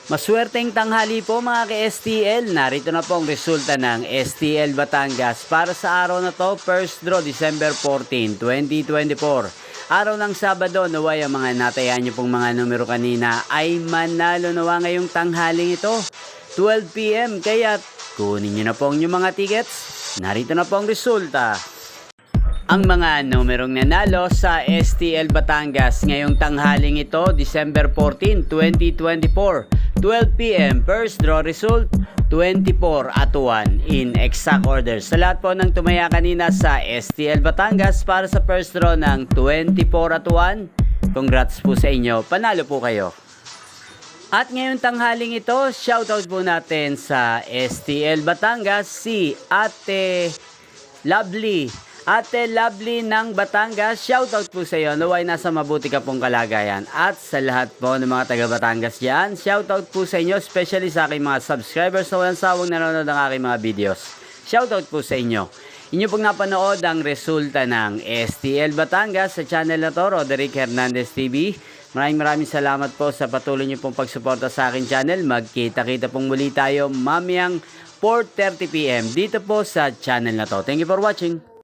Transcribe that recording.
Maswerteng tanghali po mga ka-STL. Narito na po ang resulta ng STL Batangas para sa araw na to, first draw December 14, 2024. Araw ng Sabado, naway ang mga natayan nyo pong mga numero kanina ay manalo nawa ngayong tanghaling ito. 12 PM, kaya kunin nyo na po ang inyong mga tickets. Narito na po ang resulta. Ang mga numerong nanalo sa STL Batangas ngayong tanghaling ito, December 14, 2024. 12 PM, first draw result, 24 at 1 in exact order. Sa lahat po ng tumaya kanina sa STL Batangas para sa first draw ng 24 at 1, congrats po sa inyo, panalo po kayo. At ngayong tanghaling ito, shoutout po natin sa STL Batangas si Ate Lovely. Ate Lovely ng Batangas, shoutout po sa iyo. Naway nasa mabuti ka pong kalagayan. At sa lahat po ng mga taga Batangas dyan, shoutout po sa inyo, especially sa aking mga subscribers na walang sawang nanonood ng aking mga videos. Shoutout po sa inyo. Inyo pong napanood ang resulta ng STL Batangas sa channel na to, Roderick Hernandez TV. Maraming salamat po sa patuloy niyo pong pagsuporta sa aking channel. Magkita-kita pong muli tayo mamayang 4:30 PM dito po sa channel na to. Thank you for watching.